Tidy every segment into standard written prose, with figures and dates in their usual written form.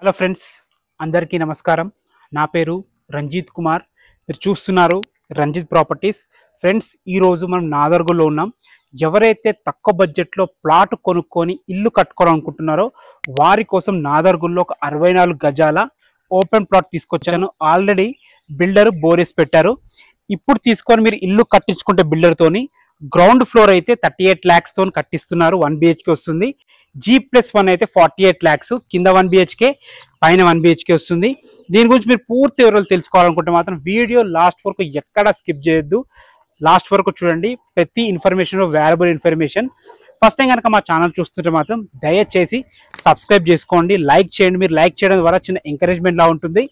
Hello friends, అందరికీ నమస్కారం. నా పేరు రంజిత్ కుమార్. మీరు చూస్తున్నారు రంజిత్ ప్రాపర్టీస్. ఫ్రెండ్స్, ఈరోజు మనం నాదర్గుల్లో ఉన్నాం. ఎవరైతే తక్కువ బడ్జెట్లో ప్లాట్ కొనుక్కొని ఇల్లు కట్టుకోవాలనుకుంటున్నారో వారి కోసం నాదర్గుల్లో ఒక 64 గజాల ఓపెన్ ప్లాట్ తీసుకొచ్చాను. ఆల్రెడీ బిల్డర్ బోరేసి పెట్టారు. ఇప్పుడు తీసుకొని మీరు ఇల్లు కట్టించుకుంటే బిల్డర్తోని గ్రౌండ్ ఫ్లోర్ అయితే 38 lakhs తో కట్టిస్తున్నారు. 1 BHK వస్తుంది. G+1 అయితే 48 lakhs, కింద 1 BHK, పైన 1 BHK వస్తుంది. దీని గురించి మీరు పూర్తి వివరాలు తెలుసుకోవాలనుకుంటే మాత్రం వీడియో లాస్ట్ వరకు ఎక్కడా స్కిప్ చేయొద్దు. లాస్ట్ వరకు చూడండి. ప్రతి information valuable information. First time కనుక మా ఛానల్ చూస్తుంటే మాత్రం దయచేసి సబ్స్క్రైబ్ చేసుకోండి, లైక్ చేయండి. మీరు లైక్ చేయడం ద్వారా చిన్న ఎంకరేజ్మెంట్ లా ఉంటుంది.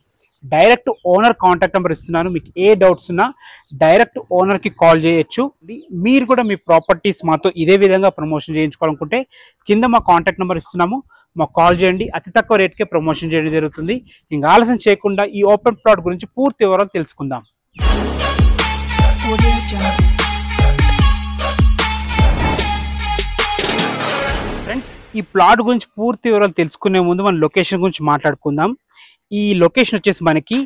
డైరెక్ట్ ఓనర్ కాంటాక్ట్ నెంబర్ ఇస్తున్నాను. మీకు ఏ డౌట్స్ ఉన్నా డైరెక్ట్ ఓనర్కి కాల్ చేయొచ్చు. మీరు కూడా మీ ప్రాపర్టీస్ మాతో ఇదే విధంగా ప్రమోషన్ చేయించుకోవాలనుకుంటే కింద మా కాంటాక్ట్ నెంబర్ ఇస్తున్నాము, మాకు కాల్ చేయండి. అతి తక్కువ రేట్కే ప్రమోషన్ చేయడం జరుగుతుంది. ఇంకా ఆలస్యం చేయకుండా ఈ ఓపెన్ ప్లాట్ గురించి పూర్తి వివరాలు తెలుసుకుందాం. ఫ్రెండ్స్, ఈ ప్లాట్ గురించి పూర్తి వివరాలు తెలుసుకునే ముందు మన లొకేషన్ గురించి మాట్లాడుకుందాం. ఈ లొకేషన్ వచ్చేసి మనకి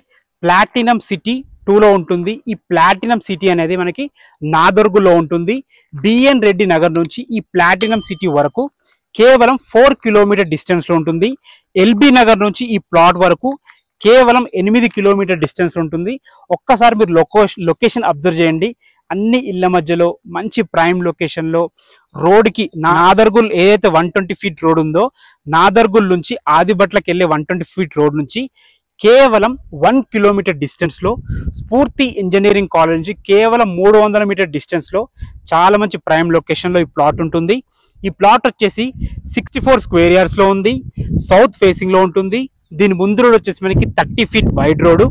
ప్లాటినం సిటీ 2లో ఉంటుంది. ఈ ప్లాటినం సిటీ అనేది మనకి నాదర్గులో ఉంటుంది. బిఎన్ రెడ్డి నగర్ నుంచి ఈ ప్లాటినం సిటీ వరకు కేవలం 4 కిలోమీటర్ డిస్టెన్స్లో ఉంటుంది. ఎల్బీ నగర్ నుంచి ఈ ప్లాట్ వరకు కేవలం 8 కిలోమీటర్ డిస్టెన్స్లో ఉంటుంది. ఒక్కసారి మీరు లొకేషన్ అబ్జర్వ్ చేయండి. అన్ని ఇళ్ల మధ్యలో మంచి ప్రైమ్ లొకేషన్లో రోడ్కి నాదర్గుల్ ఏదైతే 120 feet రోడ్ ఉందో నాదర్గుల్ నుంచి ఆదిబట్లకి వెళ్ళే 120 feet రోడ్ నుంచి కేవలం 1 కిలోమీటర్ డిస్టెన్స్లో స్ఫూర్తి ఇంజనీరింగ్ కాలేజ్ నుంచి కేవలం 300 మీటర్ డిస్టెన్స్లో చాలా మంచి ప్రైమ్ లొకేషన్లో ఈ ప్లాట్ ఉంటుంది. ఈ ప్లాట్ వచ్చేసి 64 square yardsలో ఉంది. సౌత్ ఫేసింగ్లో ఉంటుంది. దీని ముందు రోడ్ వచ్చేసి మనకి 30 feet wide road.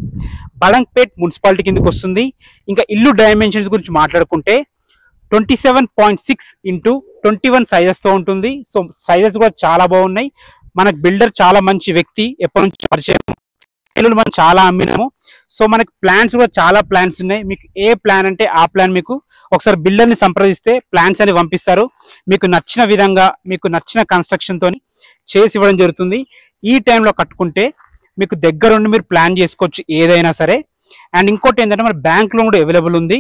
Badangpet municipality కిందకి వస్తుంది. ఇంకా ఇల్లు డైమెన్షన్స్ గురించి మాట్లాడుకుంటే 27.6 x 21 సైజెస్తో ఉంటుంది. సో సైజెస్ కూడా చాలా బాగున్నాయి. మనకు బిల్డర్ చాలా మంచి వ్యక్తి, ఎప్పటి నుంచి పరిచయం, ఇల్లు మనం చాలా అమ్మినాము. సో మనకి ప్లాన్స్ కూడా చాలా ప్లాన్స్ ఉన్నాయి. మీకు ఏ ప్లాన్ అంటే ఆ ప్లాన్ మీకు ఒకసారి బిల్డర్ని సంప్రదిస్తే ప్లాన్స్ అని పంపిస్తారు. మీకు నచ్చిన విధంగా మీకు నచ్చిన కన్స్ట్రక్షన్తో చేసి ఇవ్వడం జరుగుతుంది. ఈ టైంలో కట్టుకుంటే మీకు దగ్గరుండి మీరు ప్లాన్ చేసుకోవచ్చు ఏదైనా సరే. అండ్ ఇంకోటి ఏంటంటే మన బ్యాంక్ లోన్ కూడా అవైలబుల్ ఉంది.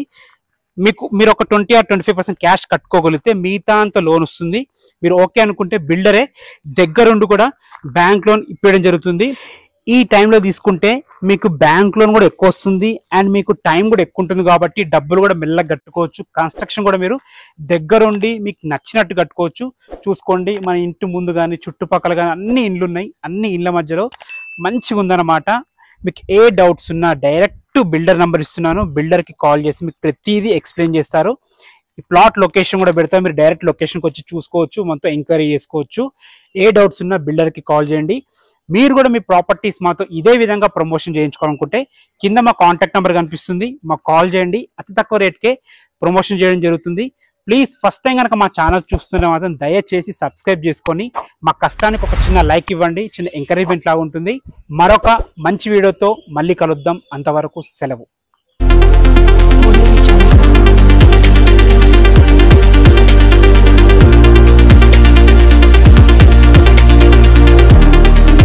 మీరు ఒక 20 or 25% క్యాష్ కట్టుకోగలిగితే మిగతా అంత లోన్ వస్తుంది. మీరు ఓకే అనుకుంటే బిల్డరే దగ్గరుండి కూడా బ్యాంక్ లోన్ ఇప్పించడం జరుగుతుంది. ఈ టైంలో తీసుకుంటే మీకు బ్యాంక్ లోన్ కూడా ఎక్కువ వస్తుంది అండ్ మీకు టైం కూడా ఎక్కువ ఉంటుంది కాబట్టి డబ్బులు కూడా మెల్లగా కట్టుకోవచ్చు. కన్స్ట్రక్షన్ కూడా మీరు దగ్గరుండి మీకు నచ్చినట్టు కట్టుకోవచ్చు. చూసుకోండి, మన ఇంటి ముందు కానీ చుట్టుపక్కల కానీ అన్ని ఇండ్లు ఉన్నాయి. అన్ని ఇండ్ల మధ్యలో మంచిగా ఉందన్నమాట. మీకు ఏ డౌట్స్ ఉన్నా డైరెక్ట్ బిల్డర్ నెంబర్ ఇస్తున్నాను, బిల్డర్కి కాల్ చేసి మీకు ప్రతిదీ ఎక్స్ప్లెయిన్ చేస్తారు. ఈ ప్లాట్ లొకేషన్ కూడా పెడతారు. మీరు డైరెక్ట్ లొకేషన్కి వచ్చి చూసుకోవచ్చు, మొత్తం ఎంక్వైరీ చేసుకోవచ్చు. ఏ డౌట్స్ ఉన్నా బిల్డర్కి కాల్ చేయండి. మీరు కూడా మీ ప్రాపర్టీస్ మాతో ఇదే విధంగా ప్రమోషన్ చేయించుకోవాలనుకుంటే కింద మా కాంటాక్ట్ నెంబర్ కనిపిస్తుంది, మాకు కాల్ చేయండి. అతి తక్కువ రేట్కే ప్రమోషన్ చేయడం జరుగుతుంది. ప్లీజ్ ఫస్ట్ టైం కనుక మా ఛానల్ చూస్తుంటే మాత్రం దయచేసి సబ్స్క్రైబ్ చేసుకొని మా కష్టానికి ఒక చిన్న లైక్ ఇవ్వండి. చిన్న ఎంకరేజ్మెంట్ లాగా ఉంటుంది. మరొక మంచి వీడియోతో మళ్ళీ కలుద్దాం. అంతవరకు సెలవు.